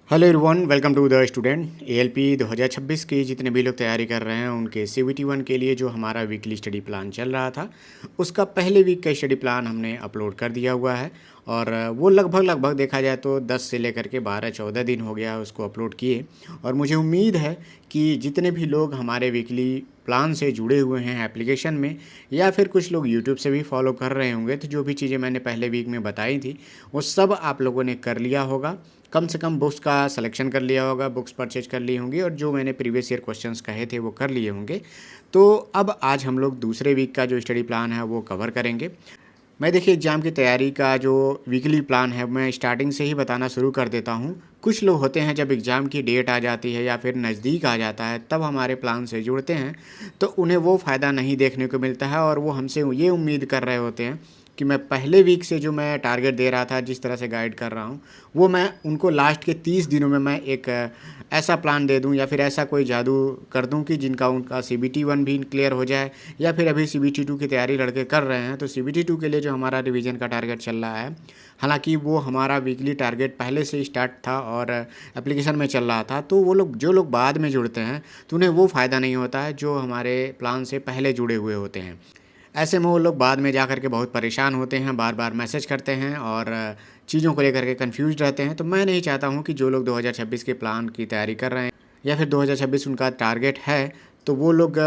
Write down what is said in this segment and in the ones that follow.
Hello everyone, welcome to the student ALP 2026 की जितने भी लोग तैयारी कर रहे हैं उनके सीबीटी 1 के लिए जो हमारा वीकली स्टडी प्लान चल रहा था उसका पहले वीक का स्टडी प्लान हमने अपलोड कर दिया हुआ है। और वो लगभग लगभग देखा जाए तो 10 से लेकर के 12-14 दिन हो गया है उसको अपलोड किए। और मुझे उम्मीद है कि जितने भी लोग हमारे वीकली प्लान से जुड़े हुए हैं एप्लीकेशन में या फिर कुछ लोग यूट्यूब से भी फॉलो कर रहे होंगे, तो जो भी चीज़ें मैंने पहले वीक में बताई थी वो सब आप लोगों ने कर लिया होगा। कम से कम बुक्स का सिलेक्शन कर लिया होगा, बुक्स परचेज कर ली होंगी और जो मैंने प्रीवियस ईयर क्वेश्चंस कहे थे वो कर लिए होंगे। तो अब आज हम लोग दूसरे वीक का जो स्टडी प्लान है वो कवर करेंगे। मैं देखिए एग्ज़ाम की तैयारी का जो वीकली प्लान है मैं स्टार्टिंग से ही बताना शुरू कर देता हूँ। कुछ लोग होते हैं जब एग्ज़ाम की डेट आ जाती है या फिर नज़दीक आ जाता है तब हमारे प्लान से जुड़ते हैं, तो उन्हें वो फ़ायदा नहीं देखने को मिलता है और वो हमसे ये उम्मीद कर रहे होते हैं कि मैं पहले वीक से जो मैं टारगेट दे रहा था, जिस तरह से गाइड कर रहा हूँ, वो मैं उनको लास्ट के 30 दिनों में मैं एक ऐसा प्लान दे दूँ या फिर ऐसा कोई जादू कर दूँ कि जिनका उनका सीबीटी 1 भी क्लियर हो जाए। या फिर अभी सीबीटी 2 की तैयारी लड़के कर रहे हैं तो सीबीटी 2 के लिए जो हमारा रिवीजन का टारगेट चल रहा है, हालांकि वो हमारा वीकली टारगेट पहले से ही स्टार्ट था और एप्लीकेशन में चल रहा था, तो वो लोग जो लोग बाद में जुड़ते हैं तो उन्हें वो फ़ायदा नहीं होता है जो हमारे प्लान से पहले जुड़े हुए होते हैं। ऐसे में वो लोग बाद में जा कर के बहुत परेशान होते हैं, बार बार मैसेज करते हैं और चीज़ों को लेकर के कंफ्यूज रहते हैं। तो मैं नहीं चाहता हूँ कि जो लोग 2026 के प्लान की तैयारी कर रहे हैं या फिर 2026 उनका टारगेट है, तो वो लोग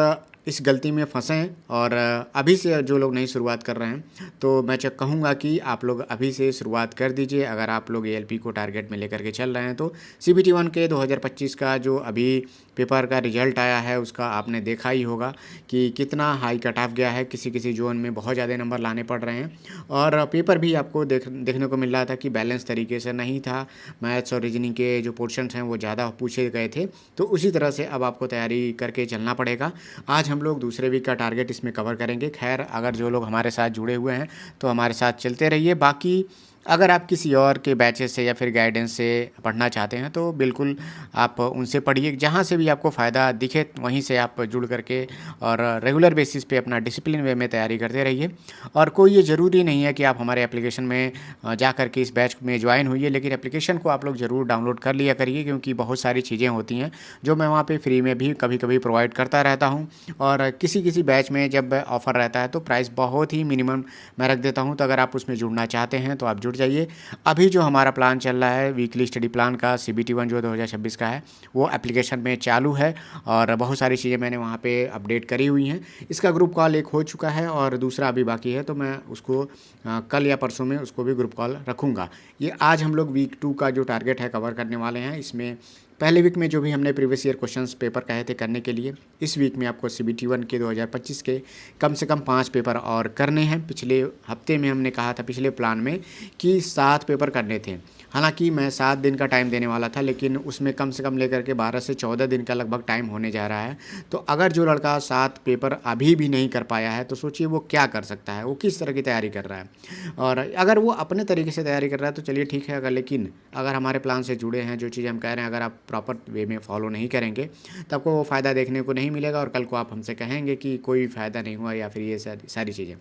इस गलती में फंसें। और अभी से जो लोग नई शुरुआत कर रहे हैं तो मैं कहूँगा कि आप लोग अभी से शुरुआत कर दीजिए। अगर आप लोग एएलपी को टारगेट में लेकर के चल रहे हैं तो सीबीटी 1 के 2025 का जो अभी पेपर का रिजल्ट आया है उसका आपने देखा ही होगा कि कितना हाई कट ऑफ गया है। किसी किसी जोन में बहुत ज़्यादा नंबर लाने पड़ रहे हैं और पेपर भी आपको देखने को मिल रहा था कि बैलेंस तरीके से नहीं था। मैथ्स और रीजनिंग के जो पोर्शंस हैं वो ज़्यादा पूछे गए थे, तो उसी तरह से अब आपको तैयारी करके चलना पड़ेगा। आज हम लोग दूसरे वीक का टारगेट इसमें कवर करेंगे। खैर, अगर जो लोग हमारे साथ जुड़े हुए हैं तो हमारे साथ चलते रहिए। बाकी अगर आप किसी और के बैचेस से या फिर गाइडेंस से पढ़ना चाहते हैं तो बिल्कुल आप उनसे पढ़िए। जहाँ से भी आपको फ़ायदा दिखे वहीं से आप जुड़ करके और रेगुलर बेसिस पे अपना डिसिप्लिन वे में तैयारी करते रहिए। और कोई ये ज़रूरी नहीं है कि आप हमारे एप्लीकेशन में जा कर के इस बैच में ज्वाइन होइए, लेकिन एप्लीकेशन को आप लोग ज़रूर डाउनलोड कर लिया करिए क्योंकि बहुत सारी चीज़ें होती हैं जो मैं वहाँ पे फ्री में भी कभी कभी प्रोवाइड करता रहता हूँ। और किसी किसी बैच में जब ऑफ़र रहता है तो प्राइस बहुत ही मिनिमम मैं रख देता हूँ, तो अगर आप उसमें जुड़ना चाहते हैं तो आप जुड़ जाइए। अभी जो हमारा प्लान चल रहा है वीकली स्टडी प्लान का सीबीटी 1 जो 2026 का है वो एप्लीकेशन में चालू है और बहुत सारी चीज़ें मैंने वहाँ पे अपडेट करी हुई हैं। इसका ग्रुप कॉल एक हो चुका है और दूसरा अभी बाकी है, तो मैं उसको कल या परसों में उसको भी ग्रुप कॉल रखूँगा। ये आज हम लोग वीक 2 का जो टारगेट है कवर करने वाले हैं। इसमें पहले वीक में जो भी हमने प्रीवियस ईयर क्वेश्चंस पेपर कहे थे करने के लिए, इस वीक में आपको सीबीटी 1 के 2025 के कम से कम 5 पेपर और करने हैं। पिछले हफ्ते में हमने कहा था पिछले प्लान में कि 7 पेपर करने थे। हालांकि मैं 7 दिन का टाइम देने वाला था, लेकिन उसमें कम से कम लेकर के 12 से 14 दिन का लगभग टाइम होने जा रहा है। तो अगर जो लड़का 7 पेपर अभी भी नहीं कर पाया है तो सोचिए वो क्या कर सकता है, वो किस तरह की तैयारी कर रहा है। और अगर वो अपने तरीके से तैयारी कर रहा है तो चलिए ठीक है, अगर लेकिन अगर हमारे प्लान से जुड़े हैं, जो चीज़ हम कह रहे हैं अगर आप प्रॉपर वे में फॉलो नहीं करेंगे तो आपको वो फ़ायदा देखने को नहीं मिलेगा और कल को आप हमसे कहेंगे कि कोई फ़ायदा नहीं हुआ या फिर ये सारी चीज़ें।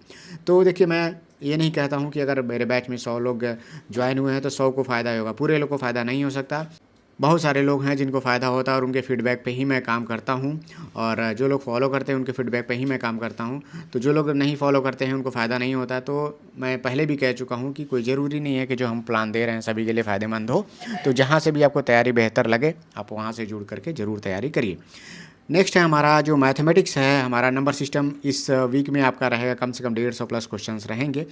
तो देखिए, मैं ये नहीं कहता हूँ कि अगर मेरे बैच में 100 लोग ज्वाइन हुए हैं तो 100 को फ़ायदा होगा, पूरे लोग को फ़ायदा नहीं हो सकता। बहुत सारे लोग हैं जिनको फ़ायदा होता है और उनके फीडबैक पे ही मैं काम करता हूँ। और जो लोग फॉलो करते हैं उनके फीडबैक पे ही मैं काम करता हूँ। तो जो लोग नहीं फॉलो करते हैं उनको फ़ायदा नहीं होता। तो मैं पहले भी कह चुका हूँ कि कोई ज़रूरी नहीं है कि जो हम प्लान दे रहे हैं सभी के लिए फ़ायदेमंद हो। तो जहाँ से भी आपको तैयारी बेहतर लगे आप वहाँ से जुड़ करके ज़रूर तैयारी करिए। नेक्स्ट है हमारा जो मैथमेटिक्स है, हमारा नंबर सिस्टम इस वीक में आपका रहेगा कम से कम 150 प्लस क्वेश्चंस रहेंगे।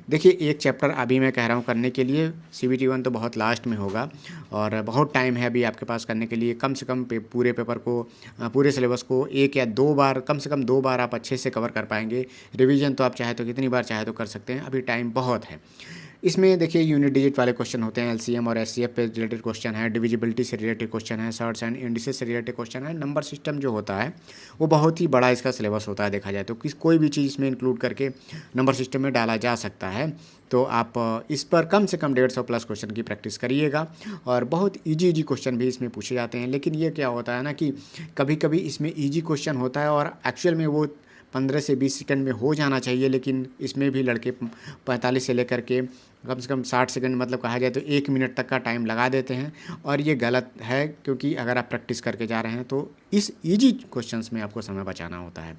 देखिए, एक चैप्टर अभी मैं कह रहा हूँ करने के लिए, सीबीटी 1 तो बहुत लास्ट में होगा और बहुत टाइम है अभी आपके पास करने के लिए। कम से कम पूरे पेपर को पूरे सिलेबस को 1 या 2 बार, कम से कम 2 बार आप अच्छे से कवर कर पाएंगे। रिवीजन तो आप चाहे तो कितनी बार चाहे तो कर सकते हैं, अभी टाइम बहुत है। इसमें देखिए यूनिट डिजिट वाले क्वेश्चन होते हैं, एलसीएम और एचसीएफ पे रिलेटेड क्वेश्चन है, डिविजिबिलिटी से रिलेटेड क्वेश्चन है, सर्ट्स एंड इंडिसेस से रिलेटेड क्वेश्चन है। नंबर सिस्टम जो होता है वो बहुत ही बड़ा इसका सिलेबस होता है, देखा जाए तो कोई भी चीज़ इसमें इंक्लूड करके नंबर सिस्टम में डाला जा सकता है। तो आप इस पर कम से कम 150 प्लस क्वेश्चन की प्रैक्टिस करिएगा। और बहुत इजी क्वेश्चन भी इसमें पूछे जाते हैं, लेकिन ये क्या होता है ना कि कभी कभी इसमें ईजी क्वेश्चन होता है और एक्चुअल में वो 15 से 20 सेकंड में हो जाना चाहिए, लेकिन इसमें भी लड़के 45 से लेकर के कम से कम 60 सेकंड मतलब कहा जाए तो 1 मिनट तक का टाइम लगा देते हैं, और ये गलत है, क्योंकि अगर आप प्रैक्टिस करके जा रहे हैं तो इस ईजी क्वेश्चंस में आपको समय बचाना होता है।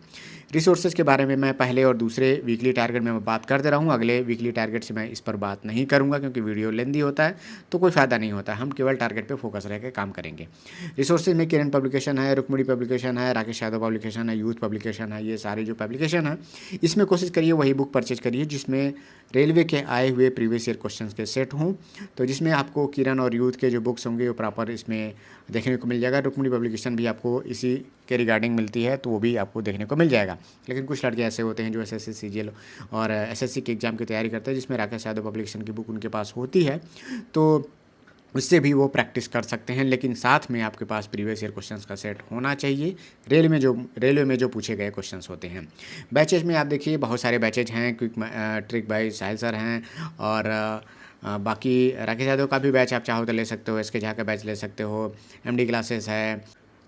रिसोर्सेज के बारे में मैं पहले और दूसरे वीकली टारगेट में मैं बात करते रहूँ, अगले वीकली टारगेट से मैं इस पर बात नहीं करूँगा क्योंकि वीडियो लेंदी होता है तो कोई फ़ायदा नहीं होता। हम केवल टारगेट पे फोकस रह के काम करेंगे। रिसोर्सेज में किरण पब्लिकेशन है, रुक्मणी पब्लिकेशन है, राकेश यादव पब्लिकेशन है, यूथ पब्लिकेशन है, ये सारे जो पब्लिकेशन है इसमें कोशिश करिए वही बुक परचेज करिए जिसमें रेलवे के आए हुए प्रीवियस ईयर क्वेश्चंस के सेट हों। तो जिसमें आपको किरण और यूथ के जो बुक्स होंगे वो प्रॉपर इसमें देखने को मिल जाएगा। रुक्मणी पब्लिकेशन भी आपको इसी के रिगार्डिंग मिलती है तो वो भी आपको देखने को मिल जाएगा। लेकिन कुछ लड़के ऐसे होते हैं जो एसएससी सीजीएल और एसएससी के एग्ज़ाम की तैयारी करते हैं जिसमें राकेश यादव पब्लिकेशन की बुक उनके पास होती है, तो उससे भी वो प्रैक्टिस कर सकते हैं। लेकिन साथ में आपके पास प्रीवियस ईयर क्वेश्चंस का सेट होना चाहिए, रेलवे में जो पूछे गए क्वेश्चंस होते हैं। बैचेज में आप देखिए बहुत सारे बैचेज हैं, क्विक ट्रिक बाय साहिल सर हैं, और बाकी राकेश यादव का भी बैच आप चाहो तो ले सकते हो, एसके झा का बैच ले सकते हो, एमडी क्लासेस है,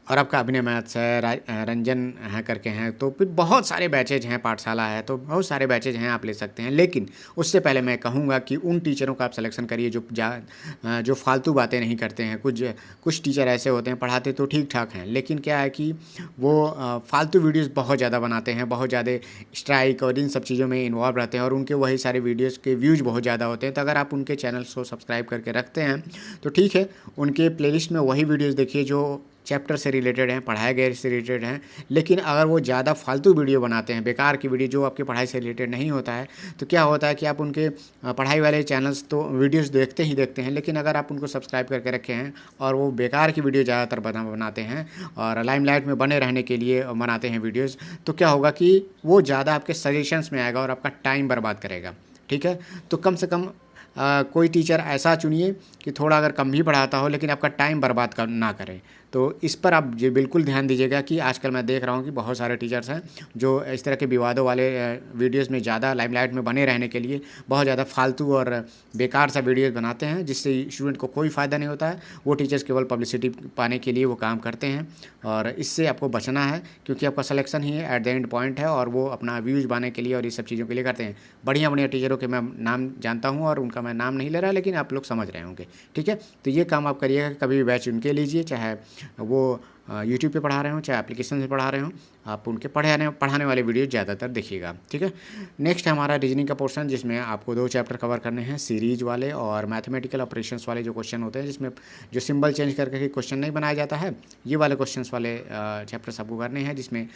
और आपका अभिनय मैथ्स है, रंजन है करके हैं, तो फिर बहुत सारे बैचेज हैं, पाठशाला है, तो बहुत सारे बैचेज हैं, आप ले सकते हैं। लेकिन उससे पहले मैं कहूँगा कि उन टीचरों का आप सिलेक्शन करिए जो फालतू बातें नहीं करते हैं। कुछ टीचर ऐसे होते हैं पढ़ाते तो ठीक ठाक हैं, लेकिन क्या है कि वो फालतू वीडियोज़ बहुत ज़्यादा बनाते हैं, बहुत ज़्यादा स्ट्राइक और इन सब चीज़ों में इन्वॉल्व रहते हैं, और उनके वही सारे वीडियोज़ के व्यूज़ बहुत ज़्यादा होते हैं। तो अगर आप उनके चैनल्स को सब्सक्राइब करके रखते हैं तो ठीक है, उनके प्लेलिस्ट में वही वीडियोज़ देखिए जो चैप्टर से रिलेटेड हैं, पढ़ाए गए से रिलेटेड हैं। लेकिन अगर वो ज़्यादा फालतू वीडियो बनाते हैं, बेकार की वीडियो जो आपकी पढ़ाई से रिलेटेड नहीं होता है, तो क्या होता है कि आप उनके पढ़ाई वाले चैनल्स तो वीडियोस देखते ही देखते हैं, लेकिन अगर आप उनको सब्सक्राइब करके रखे हैं और वो बेकार की वीडियो ज़्यादातर बनाते हैं और लाइमलाइट में बने रहने के लिए बनाते हैं वीडियोज़, तो क्या होगा कि वो ज़्यादा आपके सजेशंस में आएगा और आपका टाइम बर्बाद करेगा। ठीक है, तो कम से कम कोई टीचर ऐसा चुनिए कि थोड़ा अगर कम भी पढ़ाता हो लेकिन आपका टाइम बर्बाद ना करे। तो इस पर आप जी बिल्कुल ध्यान दीजिएगा कि आजकल मैं देख रहा हूँ कि बहुत सारे टीचर्स हैं जो इस तरह के विवादों वाले वीडियोस में ज़्यादा लाइमलाइट में बने रहने के लिए बहुत ज़्यादा फालतू और बेकार सा वीडियोस बनाते हैं, जिससे स्टूडेंट को कोई फ़ायदा नहीं होता है। वो टीचर्स केवल पब्लिसिटी पाने के लिए वो काम करते हैं, और इससे आपको बचना है क्योंकि आपका selection he at the end point है, और वो अपना व्यूज़ पाने के लिए और ये सब चीज़ों के लिए करते हैं। बढ़िया बढ़िया टीचरों के मैं नाम जानता हूँ और उनका मैं नाम नहीं ले रहा, लेकिन आप लोग समझ रहे होंगे। ठीक है, तो ये काम आप करिएगा, कभी भी बैच उनके लीजिए, चाहे वो यूट्यूब पे पढ़ा रहे हो चाहे एप्लीकेशन से पढ़ा रहे हो, आप उनके पढ़ाने वाले वीडियो ज़्यादातर देखिएगा। ठीक है, नेक्स्ट है हमारा रीजनिंग का पोर्शन, जिसमें आपको 2 चैप्टर कवर करने हैं, सीरीज वाले और मैथमेटिकल ऑपरेशंस वाले जो क्वेश्चन होते हैं, जिसमें जो सिंबल चेंज करके क्वेश्चन नहीं बनाया जाता है, ये वाले क्वेश्चंस वाले चैप्टर्स आपको करने हैं। जिसमें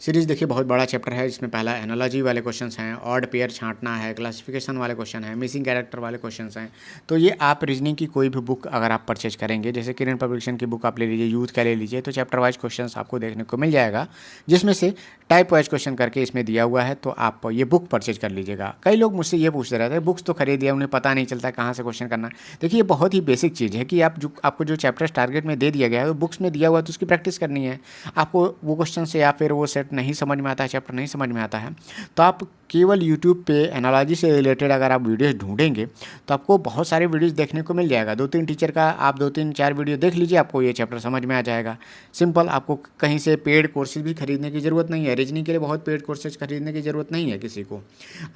सीरीज़ देखिए बहुत बड़ा चैप्टर है, जिसमें पहला एनालॉजी वाले क्वेश्चंस हैं, ऑड पेयर छांटना है, क्लासिफिकेशन वाले क्वेश्चन हैं, मिसिंग कैरेक्टर वाले क्वेश्चंस हैं। तो ये आप रीजनिंग की कोई भी बुक अगर आप परचेज करेंगे, जैसे किरण पब्लिकेशन की बुक आप ले लीजिए, यूथ का ले लीजिए, तो चैप्टर वाइज क्वेश्चंस आपको देखने को मिल जाएगा, जिसमें से टाइप वाइज क्वेश्चन करके इसमें दिया हुआ है। तो आप ये बुक परचेज कर लीजिएगा। कई लोग मुझसे ये पूछते रहते हैं, बुक्स तो खरीद दिया, उन्हें पता नहीं चलता कहाँ से क्वेश्चन करना। देखिए ये बहुत ही बेसिक चीज़ है कि आपको जो चैप्टर्स टारगेट में दे दिया गया है, तो बुक्स में दिया हुआ है तो उसकी प्रैक्टिस करनी है। आपको वो क्वेश्चन से या फिर वो सेट नहीं समझ में आता है, चैप्टर नहीं समझ में आता है, तो आप केवल यूट्यूब पे एनालॉजी से रिलेटेड अगर आप वीडियोस ढूंढेंगे तो आपको बहुत सारे वीडियोस देखने को मिल जाएगा। 2-3 टीचर का आप 2-3-4 वीडियो देख लीजिए, आपको ये चैप्टर समझ में आ जाएगा। सिंपल, आपको कहीं से पेड कोर्सेज भी खरीदने की ज़रूरत नहीं है। रीजनिंग के लिए बहुत पेड कोर्सेज खरीदने की ज़रूरत नहीं है किसी को।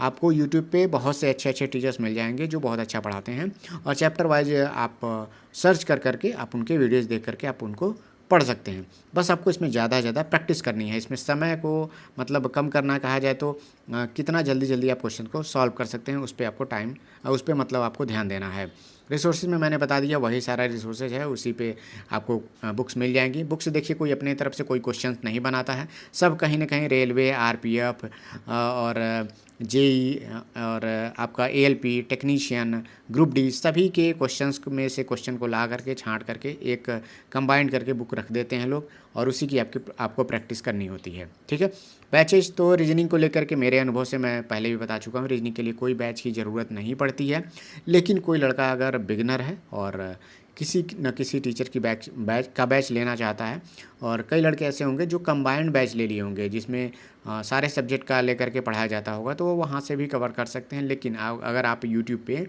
आपको यूट्यूब पे बहुत से अच्छे अच्छे टीचर्स मिल जाएंगे जो बहुत अच्छा पढ़ाते हैं, और चैप्टर वाइज आप सर्च करके आप उनके वीडियोज़ देख करके आप उनको पढ़ सकते हैं। बस आपको इसमें ज़्यादा से ज़्यादा प्रैक्टिस करनी है। इसमें समय को मतलब कम करना कहा जाए तो कितना जल्दी आप क्वेश्चन को सॉल्व कर सकते हैं, उस पर आपको उस पर मतलब आपको ध्यान देना है। रिसोर्सेज में मैंने बता दिया, वही सारा रिसोर्सेज है, उसी पे आपको बुक्स मिल जाएंगी। बुक्स देखिए कोई अपने तरफ से कोई क्वेश्चन नहीं बनाता है, सब कहीं ना कहीं रेलवे, आरपीएफ और जेई और आपका एएलपी, टेक्नीशियन, ग्रुप डी, सभी के क्वेश्चंस में से क्वेश्चन को ला करके छांट करके एक कंबाइंड करके बुक रख देते हैं लोग, और उसी की आपको प्रैक्टिस करनी होती है। ठीक है, बैचेज तो रीजनिंग को लेकर के मेरे अनुभव से मैं पहले भी बता चुका हूँ, रीजनिंग के लिए कोई बैच की ज़रूरत नहीं पड़ती है। लेकिन कोई लड़का अगर बिगनर है और किसी न किसी टीचर की बैच लेना चाहता है, और कई लड़के ऐसे होंगे जो कंबाइंड बैच ले लिए होंगे जिसमें सारे सब्जेक्ट का लेकर के पढ़ाया जाता होगा, तो वो वहाँ से भी कवर कर सकते हैं। लेकिन अगर आप यूट्यूब पे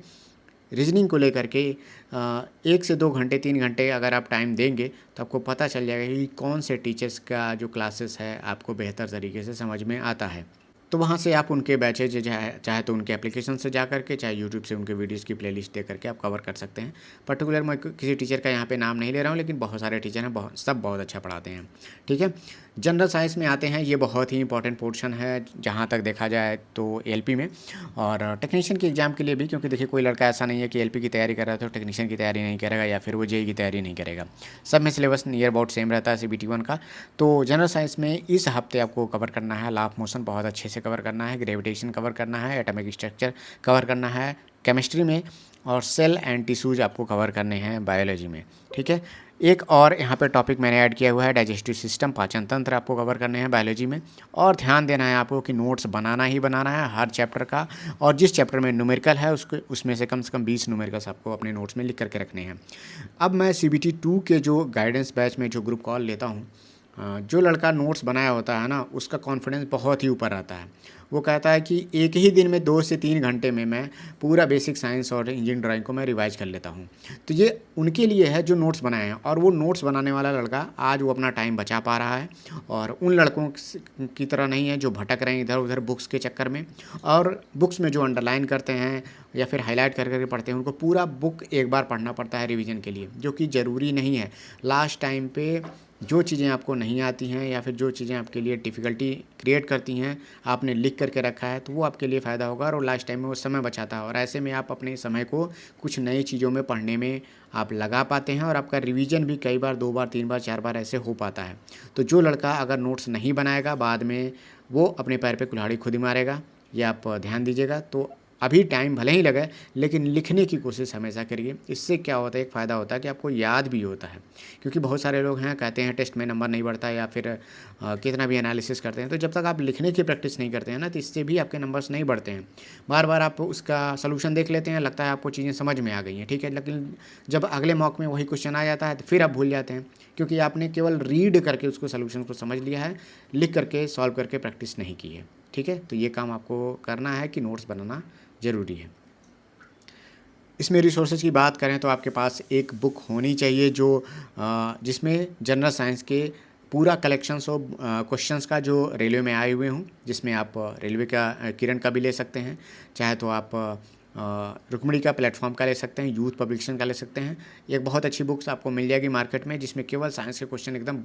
रीजनिंग को लेकर के 1 से 2 घंटे 3 घंटे अगर आप टाइम देंगे तो आपको पता चल जाएगा कि कौन से टीचर्स का जो क्लासेस है आपको बेहतर तरीके से समझ में आता है। तो वहाँ से आप उनके बैचेज चाहे तो उनके एप्लीकेशन से जा करके, चाहे यूट्यूब से उनके वीडियोज़ की प्लेलिस्ट देख करके आप कवर कर सकते हैं। पर्टिकुलर मैं किसी टीचर का यहाँ पे नाम नहीं ले रहा हूँ, लेकिन बहुत सारे टीचर हैं, सब बहुत अच्छा पढ़ाते हैं। ठीक है, जनरल साइंस में आते हैं, ये बहुत ही इंपॉर्टेंट पोर्शन है जहाँ तक देखा जाए तो एलपी में, और टेक्नीशियन के एग्ज़ाम के लिए भी, क्योंकि देखिए कोई लड़का ऐसा नहीं है कि एलपी की तैयारी कर रहा है तो टेक्नीशियन की तैयारी नहीं करेगा या फिर वो जेई की तैयारी नहीं करेगा। सब में सिलेबस नियर अबाउट सेम रहता है सीबीटी 1 का। तो जनरल साइंस में इस हफ्ते आपको कवर करना है लॉ ऑफ मोशन, बहुत अच्छे से कवर करना है, ग्रेविटेशन कवर करना है, एटॉमिक स्ट्रक्चर कवर करना है केमिस्ट्री में, और सेल एंड टिश्यूज आपको कवर करने हैं बायोलॉजी में। ठीक है, एक और यहाँ पे टॉपिक मैंने ऐड किया हुआ है, डाइजेस्टिव सिस्टम, पाचन तंत्र आपको कवर करने हैं बायोलॉजी में। और ध्यान देना है आपको कि नोट्स बनाना ही बनाना है हर चैप्टर का, और जिस चैप्टर में न्यूमेरिकल है उसमें से कम 20 न्यूमेरिकल्स आपको अपने नोट्स में लिख करके रखने हैं। अब मैं CBT 2 के जो गाइडेंस बैच में जो ग्रुप कॉल लेता हूँ, जो लड़का नोट्स बनाया होता है ना, उसका कॉन्फिडेंस बहुत ही ऊपर रहता है। वो कहता है कि एक ही दिन में 2 से 3 घंटे में मैं पूरा बेसिक साइंस और इंजीनियरिंग ड्राइंग को मैं रिवाइज कर लेता हूँ। तो ये उनके लिए है जो नोट्स बनाए हैं, और वो नोट्स बनाने वाला लड़का आज वो अपना टाइम बचा पा रहा है, और उन लड़कों की तरह नहीं है जो भटक रहे हैं इधर उधर बुक्स के चक्कर में, और बुक्स में जो अंडरलाइन करते हैं या फिर हाईलाइट कर करके पढ़ते हैं, उनको पूरा बुक एक बार पढ़ना पड़ता है रिवीजन के लिए, जो कि ज़रूरी नहीं है। लास्ट टाइम पे जो चीज़ें आपको नहीं आती हैं या फिर जो चीज़ें आपके लिए डिफ़िकल्टी क्रिएट करती हैं, आपने लिख करके रखा है, तो वो आपके लिए फ़ायदा होगा, और लास्ट टाइम में वो समय बचाता है, और ऐसे में आप अपने समय को कुछ नई चीज़ों में पढ़ने में आप लगा पाते हैं, और आपका रिवीजन भी कई बार 2 बार 3 बार 4 बार ऐसे हो पाता है। तो जो लड़का अगर नोट्स नहीं बनाएगा, बाद में वो अपने पैर पे कुल्हाड़ी खुद ही मारेगा, ये आप ध्यान दीजिएगा। तो अभी टाइम भले ही लगे, लेकिन लिखने की कोशिश हमेशा करिए। इससे क्या होता है, एक फ़ायदा होता है कि आपको याद भी होता है, क्योंकि बहुत सारे लोग हैं कहते हैं टेस्ट में नंबर नहीं बढ़ता, या फिर कितना भी एनालिसिस करते हैं, तो जब तक आप लिखने की प्रैक्टिस नहीं करते हैं ना, तो इससे भी आपके नंबर्स नहीं बढ़ते हैं। बार बार आप उसका सलूशन देख लेते हैं, लगता है आपको चीज़ें समझ में आ गई हैं, ठीक है, लेकिन जब अगले मॉक में वही क्वेश्चन आ जाता है तो फिर आप भूल जाते हैं, क्योंकि आपने केवल रीड करके उसको सलूशन को समझ लिया है, लिख करके सॉल्व करके प्रैक्टिस नहीं की है। ठीक है, तो ये काम आपको करना है कि नोट्स बनाना ज़रूरी है। इसमें रिसोर्सेज की बात करें तो आपके पास एक बुक होनी चाहिए जो जिसमें जनरल साइंस के पूरा कलेक्शंस ऑफ क्वेश्चंस का जो रेलवे में आए हुए हों, जिसमें आप रेलवे का किरण का भी ले सकते हैं, चाहे तो आप रुक्मिणी का प्लेटफॉर्म का ले सकते हैं, यूथ पब्लिकेशन का ले सकते हैं। एक बहुत अच्छी बुक्स आपको मिल जाएगी मार्केट में, जिसमें केवल साइंस के क्वेश्चन एकदम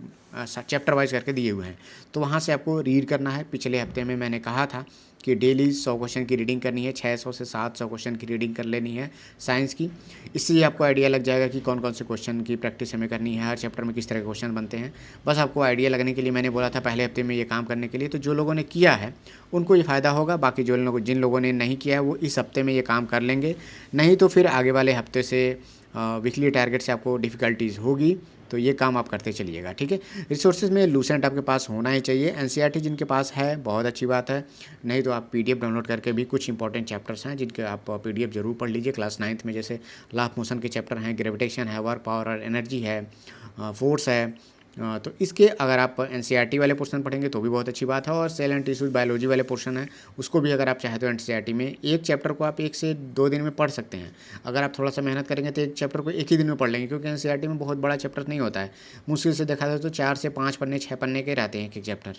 चैप्टर वाइज करके दिए हुए हैं, तो वहाँ से आपको रीड करना है। पिछले हफ्ते में मैंने कहा था कि डेली 100 क्वेश्चन की रीडिंग करनी है, 600 से 700 क्वेश्चन की रीडिंग कर लेनी है साइंस की। इससे आपको आइडिया लग जाएगा कि कौन कौन से क्वेश्चन की प्रैक्टिस हमें करनी है, हर चैप्टर में किस तरह के क्वेश्चन बनते हैं। बस आपको आइडिया लगने के लिए मैंने बोला था पहले हफ्ते में ये काम करने के लिए, तो जो लोगों ने किया है उनको ये फ़ायदा होगा। बाकी जिन लोगों ने नहीं किया है वो इस हफ्ते में ये काम कर लेंगे, नहीं तो फिर आगे वाले हफ्ते से वीकली टारगेट से आपको डिफ़िकल्टीज़ होगी, तो ये काम आप करते चलिएगा। ठीक है, रिसोर्सेज में लूसेंट आपके पास होना ही चाहिए। एनसीईआरटी जिनके पास है बहुत अच्छी बात है, नहीं तो आप पीडीएफ डाउनलोड करके भी कुछ इंपॉर्टेंट चैप्टर्स हैं जिनके आप पीडीएफ जरूर पढ़ लीजिए। क्लास 9th में जैसे लॉ ऑफ मोशन के चैप्टर हैं, ग्रेविटेशन है, वर्क पावर और एनर्जी है, फोर्स है, तो इसके अगर आप एनसीईआरटी वाले पोर्शन पढ़ेंगे तो भी बहुत अच्छी बात है। और सेल एंड टिश्यूज बायोलॉजी वाले पोर्शन है, उसको भी अगर आप चाहें तो एनसीईआरटी में एक चैप्टर को आप 1 से 2 दिन में पढ़ सकते हैं। अगर आप थोड़ा सा मेहनत करेंगे तो एक चैप्टर को 1 ही दिन में पढ़ लेंगे, क्योंकि एनसीईआरटी में बहुत बड़ा चैप्टर नहीं होता है। मुश्किल से देखा जाए तो 4 से 5 पन्ने 6 पन्ने के रहते हैं एक एक चैप्टर,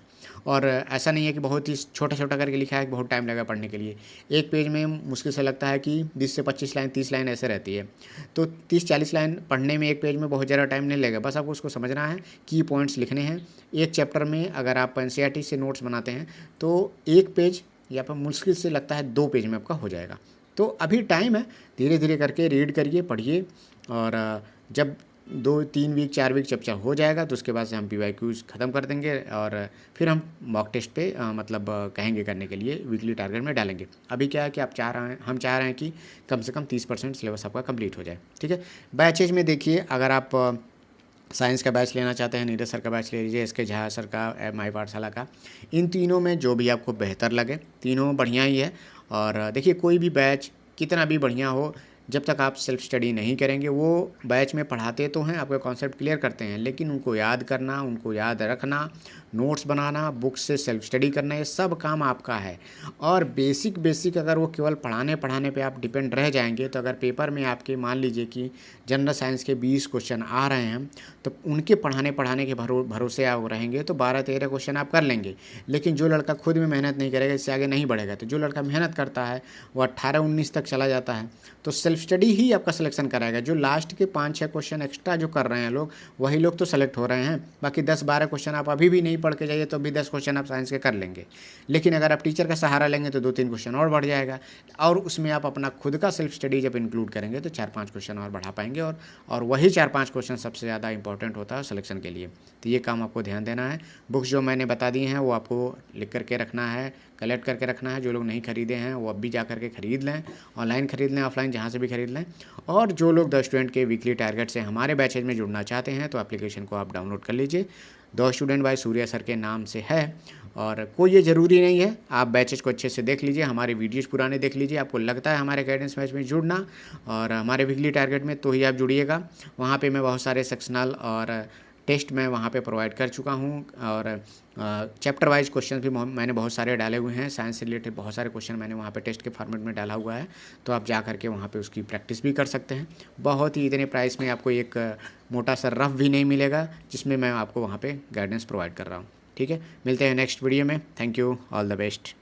और ऐसा नहीं है कि बहुत ही छोटा छोटा करके लिखा है कि बहुत टाइम लगा पढ़ने के लिए। एक पेज में मुश्किल से लगता है कि 20 से 25 लाइन 30 लाइन ऐसे रहती है, तो 30-40 लाइन पढ़ने में एक पेज में बहुत ज़्यादा टाइम नहीं लगेगा। बस आपको उसको समझना है, की पॉइंट्स लिखने हैं। एक चैप्टर में अगर आप एनसीईआरटी से नोट्स बनाते हैं तो 1 पेज या फिर मुश्किल से लगता है 2 पेज में आपका हो जाएगा। तो अभी टाइम है, धीरे धीरे करके रीड करिए, पढ़िए, और जब 2-3 वीक 4 वीक जब हो जाएगा तो उसके बाद से हम पीवाईक्यूज ख़त्म कर देंगे, और फिर हम मॉक टेस्ट पे मतलब कहेंगे करने के लिए वीकली टारगेट में डालेंगे। अभी क्या है कि हम चाह रहे हैं कि कम से कम 30% सिलेबस आपका कंप्लीट हो जाए। ठीक है, बैचेज में देखिए, अगर आप साइंस का बैच लेना चाहते हैं, नीरज सर का बैच ले लीजिए, एसके झा सर का, माई पाठशाला का। इन तीनों में जो भी आपको बेहतर लगे, तीनों बढ़िया ही है। और देखिए, कोई भी बैच कितना भी बढ़िया हो, जब तक आप सेल्फ स्टडी नहीं करेंगे, वो बैच में पढ़ाते तो हैं, आपके कॉन्सेप्ट क्लियर करते हैं, लेकिन उनको याद करना, उनको याद रखना, नोट्स बनाना, बुक्स से सेल्फ स्टडी करना, ये सब काम आपका है। और बेसिक अगर वो केवल पढ़ाने पे आप डिपेंड रह जाएंगे तो अगर पेपर में आपके मान लीजिए कि जनरल साइंस के 20 क्वेश्चन आ रहे हैं तो उनके पढ़ाने के भरोसे आप रहेंगे तो 12-13 क्वेश्चन आप कर लेंगे। लेकिन जो लड़का खुद में मेहनत नहीं करेगा इससे आगे नहीं बढ़ेगा। तो जो लड़का मेहनत करता है वो 18-19 तक चला जाता है तो सेल्फ स्टडी ही आपका सिलेक्शन कराएगा। जो लास्ट के 5-6 क्वेश्चन एक्स्ट्रा जो कर रहे हैं लोग, वही लोग तो सेलेक्ट हो रहे हैं। बाकी 10-12 क्वेश्चन आप अभी भी नहीं पढ़ के जाइए तो अभी 10 क्वेश्चन आप साइंस के कर लेंगे। लेकिन अगर आप टीचर का सहारा लेंगे तो 2-3 क्वेश्चन और बढ़ जाएगा और उसमें आप अपना खुद का सेल्फ स्टडी जब इंक्लूड करेंगे तो 4-5 क्वेश्चन और बढ़ा पाएंगे। और वही 4-5 क्वेश्चन सबसे ज़्यादा इंपॉर्टेंट होता है सिलेक्शन के लिए। तो ये काम आपको ध्यान देना है। बुक्स जो मैंने बता दी हैं वो आपको लिख करके रखना है, कलेक्ट करके रखना है। जो लोग नहीं खरीदे हैं वो अब भी जा करके खरीद लें, ऑनलाइन खरीद लें, ऑफलाइन जहाँ से भी खरीद लें। और जो लोग द स्टूडेंट के वीकली टारगेट से हमारे बैचेज में जुड़ना चाहते हैं तो एप्लीकेशन को आप डाउनलोड कर लीजिए। The student by Surya sir के नाम से है और कोई ये ज़रूरी नहीं है। आप बैचेज को अच्छे से देख लीजिए, हमारे वीडियोज़ पुराने देख लीजिए। आपको लगता है हमारे गाइडेंस बैच में जुड़ना और हमारे वीकली टारगेट में तो ही आप जुड़िएगा। वहाँ पे मैं बहुत सारे सेक्शनल और टेस्ट मैं वहाँ पे प्रोवाइड कर चुका हूँ और चैप्टर वाइज क्वेश्चन भी मैंने बहुत सारे डाले हुए हैं। साइंस से रिलेटेड बहुत सारे क्वेश्चन मैंने वहाँ पे टेस्ट के फॉर्मेट में डाला हुआ है तो आप जा करके वहाँ पे उसकी प्रैक्टिस भी कर सकते हैं। बहुत ही इतने प्राइस में आपको एक मोटा सा रफ भी नहीं मिलेगा जिसमें मैं आपको वहाँ पे गाइडेंस प्रोवाइड कर रहा हूँ। ठीक है, मिलते हैं नेक्स्ट वीडियो में। Thank you, all the best.